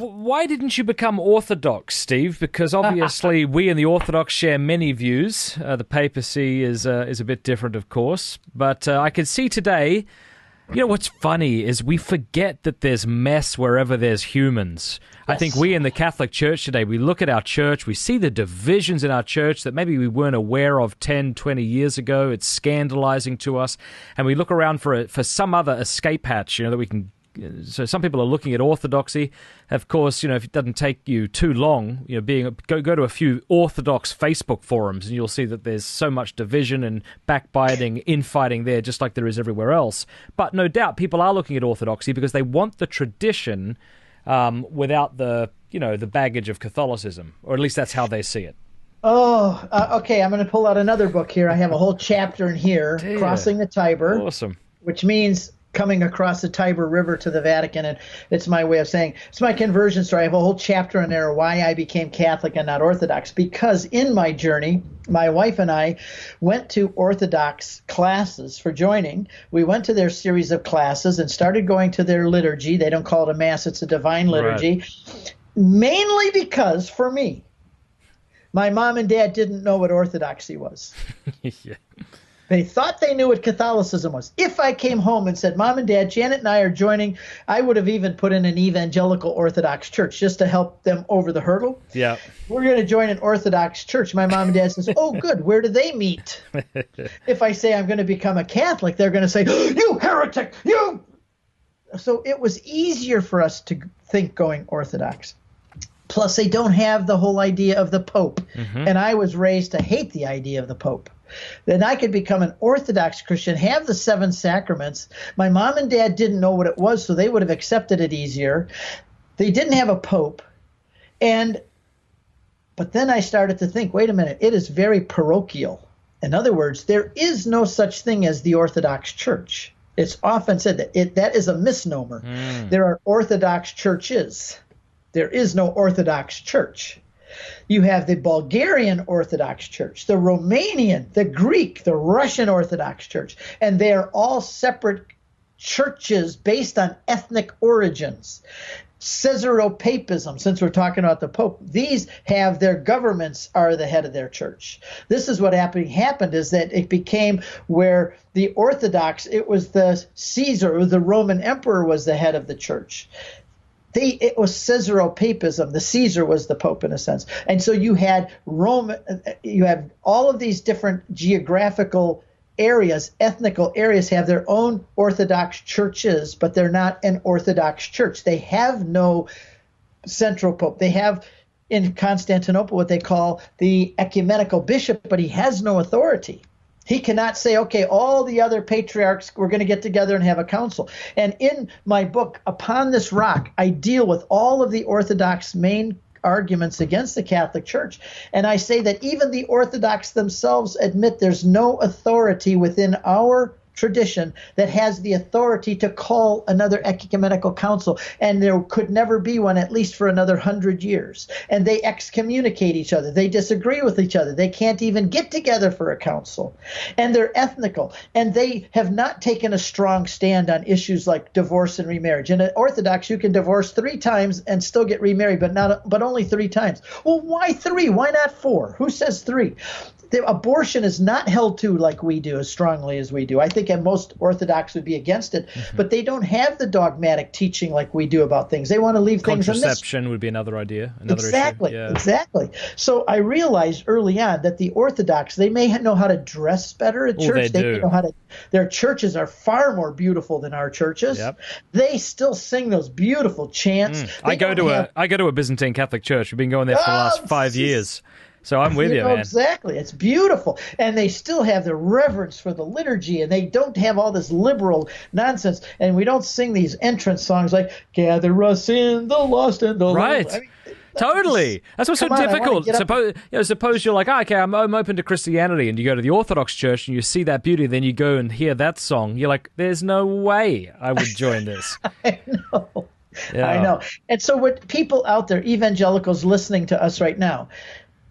Why didn't you become Orthodox, Steve? Because obviously we in the Orthodox share many views. The papacy is a bit different, of course. But I can see today, what's funny is we forget that there's mess wherever there's humans. Yes. I think we in the Catholic Church today, we look at our church, we see the divisions in our church that maybe we weren't aware of 10, 20 years ago. It's scandalizing to us. And we look around for some other escape hatch, that we can. So some people are looking at Orthodoxy. Of course, if it doesn't take you too long, go to a few Orthodox Facebook forums, and you'll see that there's so much division and backbiting, infighting there, just like there is everywhere else. But no doubt, people are looking at Orthodoxy because they want the tradition without the baggage of Catholicism, or at least that's how they see it. Oh, okay. I'm going to pull out another book here. I have a whole chapter in here, Crossing the Tiber. Awesome. Which means coming across the Tiber River to the Vatican, and it's my way of saying it's my conversion story. I have a whole chapter in there why I became Catholic and not Orthodox, because in my journey, my wife and I went to Orthodox classes for joining. We went to their series of classes and started going to their liturgy. They don't call it a mass, it's a divine liturgy. Right. Mainly because, for me, my mom and dad didn't know what Orthodoxy was. Yeah. They thought they knew what Catholicism was. If I came home and said, Mom and Dad, Janet and I are joining, I would have even put in an evangelical Orthodox church just to help them over the hurdle. Yeah. We're going to join an Orthodox church. My mom and dad says, oh, good. Where do they meet? If I say I'm going to become a Catholic, they're going to say, you heretic, you. So it was easier for us to think going Orthodox. Plus, they don't have the whole idea of the Pope. Mm-hmm. And I was raised to hate the idea of the Pope. Then I could become an Orthodox Christian, have the 7 sacraments. My mom and dad didn't know what it was, so they would have accepted it easier. They didn't have a Pope. But then I started to think, wait a minute, it is very parochial. In other words, there is no such thing as the Orthodox Church. It's often said that that is a misnomer. There are Orthodox churches. There is no Orthodox Church. You have the Bulgarian Orthodox Church, the Romanian, the Greek, the Russian Orthodox Church, and they are all separate churches based on ethnic origins. Caesaropapism, since we're talking about the Pope, these have their governments are the head of their church. This is what happened is that it became where the Orthodox, it was the Caesar, or the Roman emperor was the head of the church. It was Caesaropapism. The Caesar was the Pope in a sense. And so you had Rome, you have all of these different geographical areas, ethnical areas have their own Orthodox churches, but they're not an Orthodox church. They have no central Pope. They have in Constantinople what they call the ecumenical bishop, but he has no authority. He cannot say, okay, all the other patriarchs, we're going to get together and have a council. And in my book, Upon This Rock, I deal with all of the Orthodox main arguments against the Catholic Church. And I say that even the Orthodox themselves admit there's no authority within our tradition that has the authority to call another ecumenical council, and there could never be one at least for another 100 years. And they excommunicate each other. They disagree with each other. They can't even get together for a council. And they're ethnical. And they have not taken a strong stand on issues like divorce and remarriage. In Orthodox, you can divorce 3 times and still get remarried, but only 3 times. Well, why 3? Why not 4? Who says 3? The abortion is not held to like we do, as strongly as we do. I think most Orthodox would be against it, but they don't have the dogmatic teaching like we do about things. They want to leave things in this. Contraception would be another idea, another issue. Yeah. Exactly. So I realized early on that the Orthodox, they may know how to dress better at church. They do. Know how to. Their churches are far more beautiful than our churches. Yep. They still sing those beautiful chants. I go to a Byzantine Catholic church. We've been going there for the last 5 years. So I'm with you, man. Exactly. It's beautiful. And they still have the reverence for the liturgy, and they don't have all this liberal nonsense. And we don't sing these entrance songs like, gather us in, the lost and the lonely. Right. I mean, totally. That's what's so difficult. Suppose you're like, okay, I'm open to Christianity, and you go to the Orthodox Church and you see that beauty, then you go and hear that song. You're like, there's no way I would join this. I know. Yeah. I know. And so what people out there, evangelicals listening to us right now,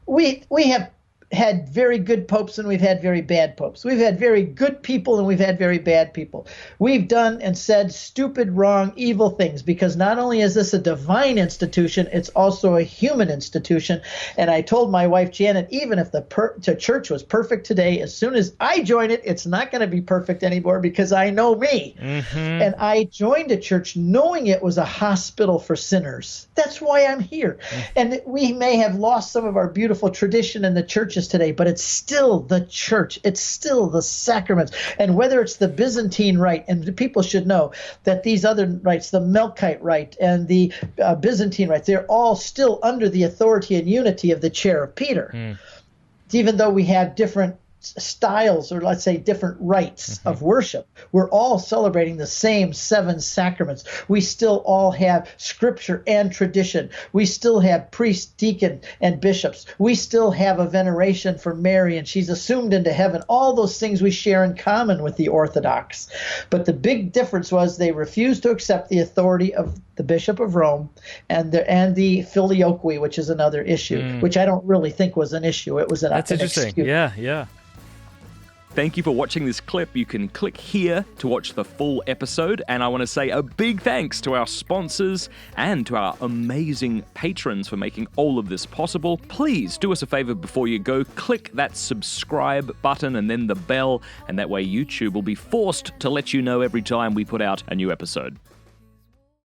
we have had very good popes and we've had very bad popes. We've had very good people and we've had very bad people. We've done and said stupid, wrong, evil things, because not only is this a divine institution, it's also a human institution. And I told my wife, Janet, even if the church was perfect today, as soon as I join it, it's not going to be perfect anymore, because I know me. Mm-hmm. And I joined a church knowing it was a hospital for sinners. That's why I'm here. Mm-hmm. And we may have lost some of our beautiful tradition in the churches today, but it's still the church. It's still the sacraments. And whether it's the Byzantine rite, and people should know that these other rites, the Melkite rite and the Byzantine rites, they're all still under the authority and unity of the chair of Peter. Mm. Even though we have different styles, or let's say different rites of worship, we're all celebrating the same 7 sacraments. We still all have scripture and tradition. We still have priest, deacon, and bishops. We still have a veneration for Mary, and she's assumed into heaven. All those things we share in common with the Orthodox. But the big difference was they refused to accept the authority of the Bishop of Rome and the filioque, which is another issue, which I don't really think was an issue. It was That's interesting. Excuse. Yeah. Thank you for watching this clip. You can click here to watch the full episode. And I want to say a big thanks to our sponsors and to our amazing patrons for making all of this possible. Please do us a favor before you go. Click that subscribe button and then the bell. And that way YouTube will be forced to let you know every time we put out a new episode.